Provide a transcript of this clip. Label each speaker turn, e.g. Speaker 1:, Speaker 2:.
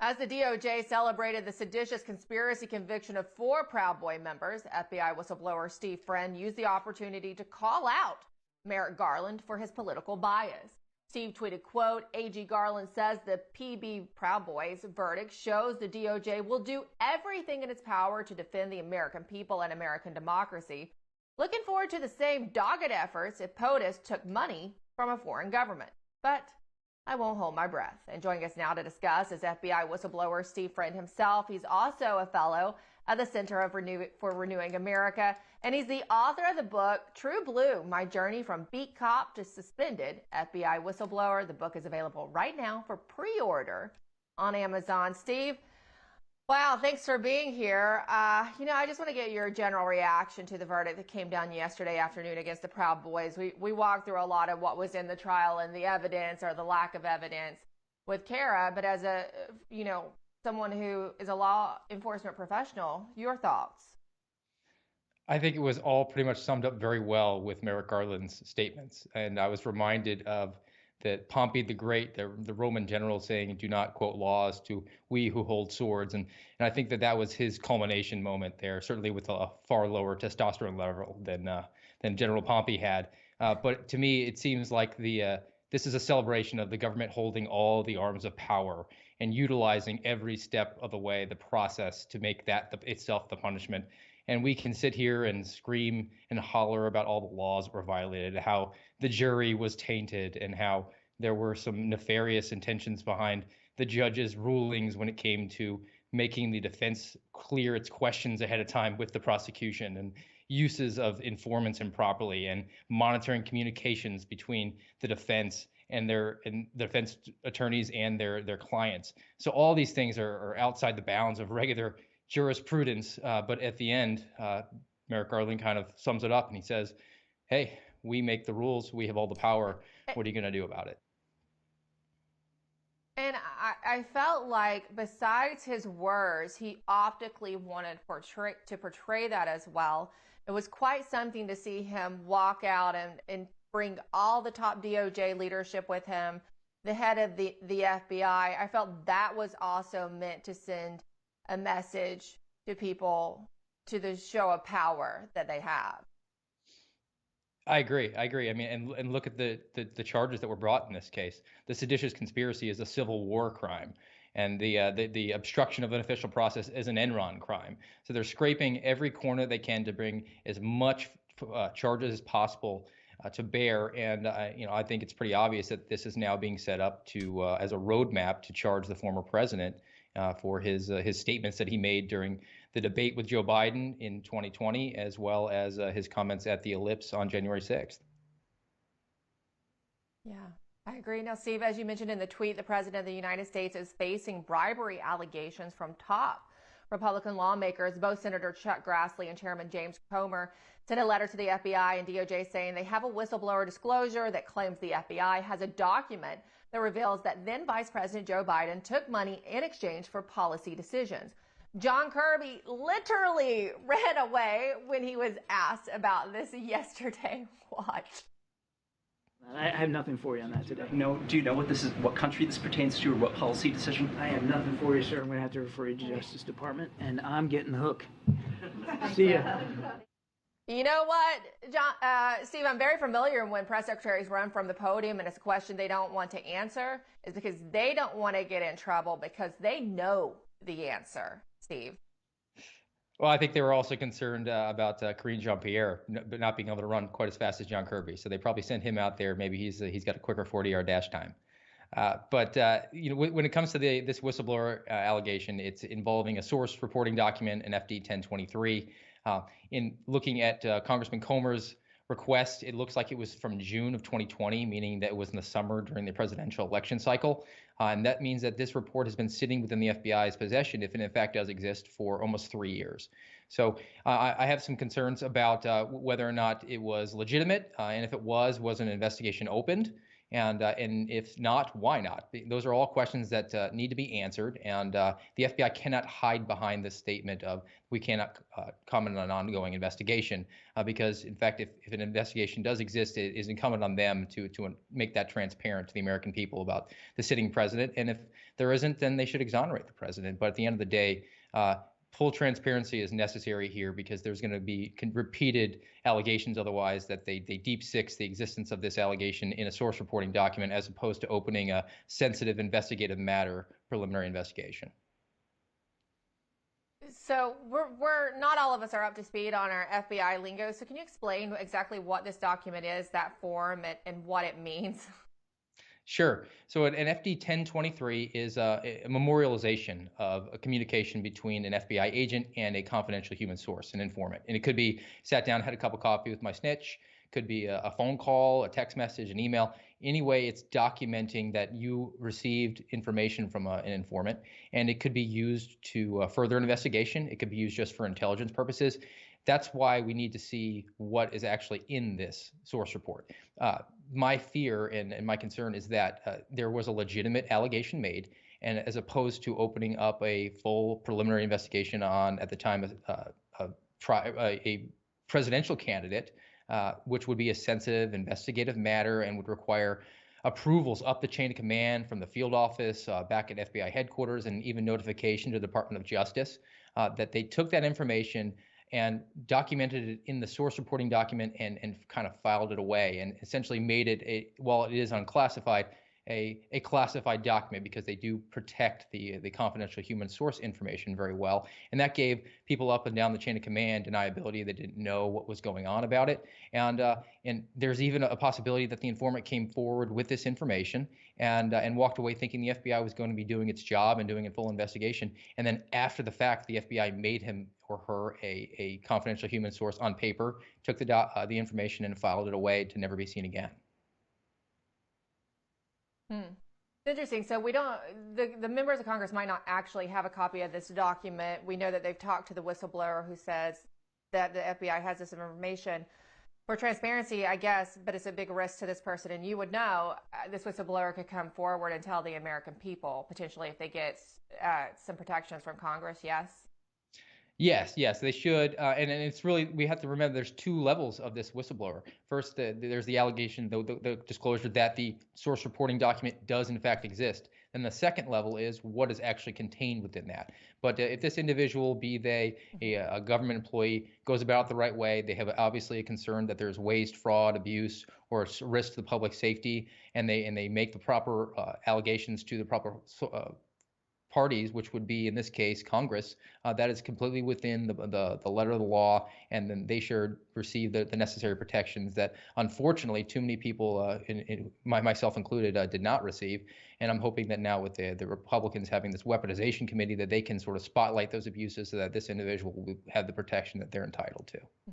Speaker 1: As the DOJ celebrated the seditious conspiracy conviction of 4 Proud Boy members, FBI whistleblower Steve Friend used the opportunity to call out Merrick Garland for his political bias. Steve tweeted, quote, AG Garland says the PB Proud Boys verdict shows the DOJ will do everything in its power to defend the American people and American democracy. Looking forward to the same dogged efforts if POTUS took money from a foreign government. But I won't hold my breath. And joining us now to discuss is FBI whistleblower Steve Friend himself. He's also a fellow at the Center for Renewing America, and he's the author of the book True Blue: My Journey from Beat Cop to Suspended FBI Whistleblower. The book is available right now for pre-order on Amazon. Steve, wow, thanks for being here. I just want to get your general reaction to the verdict that came down yesterday afternoon against the Proud Boys. We walked through a lot of what was in the trial and the evidence or the lack of evidence with Kara, but as someone who is a law enforcement professional, your thoughts?
Speaker 2: I think it was all pretty much summed up very well with Merrick Garland's statements. And I was reminded of that Pompey the Great, the Roman general, saying, do not quote laws to we who hold swords. And I think that was his culmination moment there, certainly with a far lower testosterone level than General Pompey had. But to me, it seems like this is a celebration of the government holding all the arms of power and utilizing every step of the way, the process, to make that itself the punishment. And we can sit here and scream and holler about all the laws that were violated, how the jury was tainted, and how there were some nefarious intentions behind the judge's rulings when it came to making the defense clear its questions ahead of time with the prosecution, and uses of informants improperly, and monitoring communications between the defense and the defense attorneys and their clients. So all these things are outside the bounds of regular jurisprudence, but at the end, Merrick Garland kind of sums it up and he says, hey, we make the rules, we have all the power, what are you going to do about it?
Speaker 1: And I felt like besides his words, he optically wanted to portray that as well. It was quite something to see him walk out and bring all the top DOJ leadership with him, the head of the FBI. I felt that was also meant to send a message to people, to the show of power that they have.
Speaker 2: I agree. I mean, and look at the charges that were brought in this case. The seditious conspiracy is a civil war crime, and the obstruction of an official process is an Enron crime. So they're scraping every corner they can to bring as much charges as possible to bear. And I think it's pretty obvious that this is now being set up to as a roadmap to charge the former president for his statements that he made during the debate with Joe Biden in 2020, as well as his comments at the Ellipse on January 6th.
Speaker 1: Yeah, I agree. Now, Steve, as you mentioned in the tweet, the president of the United States is facing bribery allegations from top Republican lawmakers. Both Senator Chuck Grassley and Chairman James Comer sent a letter to the FBI and DOJ saying they have a whistleblower disclosure that claims the FBI has a document that reveals that then Vice President Joe Biden took money in exchange for policy decisions. John Kirby literally ran away when he was asked about this yesterday. Watch.
Speaker 3: I have nothing for you on that today.
Speaker 4: No, do you know what country this pertains to, or what policy decision?
Speaker 3: I have nothing for you, sir. I'm going to have to refer you to Justice Department, and I'm getting the hook. See ya.
Speaker 1: You know what, John, Steve, I'm very familiar when press secretaries run from the podium and it's a question they don't want to answer, is because they don't want to get in trouble because they know the answer, Steve.
Speaker 2: Well, I think they were also concerned about Karine Jean-Pierre not being able to run quite as fast as John Kirby. So they probably sent him out there. Maybe he's got a quicker 40-yard dash time. But when it comes to this whistleblower allegation, it's involving a source reporting document, an FD 1023. In looking at Congressman Comer's request, it looks like it was from June of 2020, meaning that it was in the summer during the presidential election cycle. And that means that this report has been sitting within the FBI's possession, if it in fact does exist, for almost 3 years. So I have some concerns about whether or not it was legitimate, and if it was an investigation opened? And if not, why not? Those are all questions that need to be answered. And the FBI cannot hide behind this statement of we cannot comment on an ongoing investigation because, in fact, if an investigation does exist, it is incumbent on them to make that transparent to the American people about the sitting president. And if there isn't, then they should exonerate the president. But at the end of the day, full transparency is necessary here because there's going to be repeated allegations otherwise that they deep six the existence of this allegation in a source reporting document as opposed to opening a sensitive investigative matter preliminary investigation.
Speaker 1: So we're not all of us are up to speed on our FBI lingo. So can you explain exactly what this document is, that form, and what it means?
Speaker 2: Sure. So an FD 1023 is a memorialization of a communication between an FBI agent and a confidential human source, an informant. And it could be sat down, had a cup of coffee with my snitch, could be a phone call, a text message, an email. Anyway, it's documenting that you received information from an informant, and it could be used to further an investigation. It could be used just for intelligence purposes. That's why we need to see what is actually in this source report. My fear and my concern is that there was a legitimate allegation made, and as opposed to opening up a full preliminary investigation on, at the time, a presidential candidate, which would be a sensitive investigative matter and would require approvals up the chain of command from the field office back at FBI headquarters and even notification to the Department of Justice, that they took that information and documented it in the source reporting document and kind of filed it away and essentially made it, while it is unclassified, a classified document because they do protect the confidential human source information very well. And that gave people up and down the chain of command deniability. They didn't know what was going on about it. And there's even a possibility that the informant came forward with this information and walked away thinking the FBI was going to be doing its job and doing a full investigation. And then after the fact, the FBI made him or her a confidential human source on paper, took the information and filed it away to never be seen again.
Speaker 1: It's interesting. So we don't, the members of Congress might not actually have a copy of this document. We know that they've talked to the whistleblower who says that the FBI has this information for transparency, I guess, but it's a big risk to this person. And you would know this whistleblower could come forward and tell the American people potentially if they get some protections from Congress. Yes.
Speaker 2: Yes, they should. And it's really, we have to remember there's two levels of this whistleblower. First, there's the allegation, the disclosure that the source reporting document does in fact exist. And the second level is what is actually contained within that. But if this individual, be they a government employee, goes about it the right way, they have obviously a concern that there's waste, fraud, abuse, or risk to the public safety, and they make the proper allegations to the proper parties, which would be in this case Congress, that is completely within the letter of the law, and then they should receive the necessary protections that unfortunately too many people, myself included, did not receive. And I'm hoping that now with the Republicans having this weaponization committee that they can sort of spotlight those abuses so that this individual will have the protection that they're entitled to.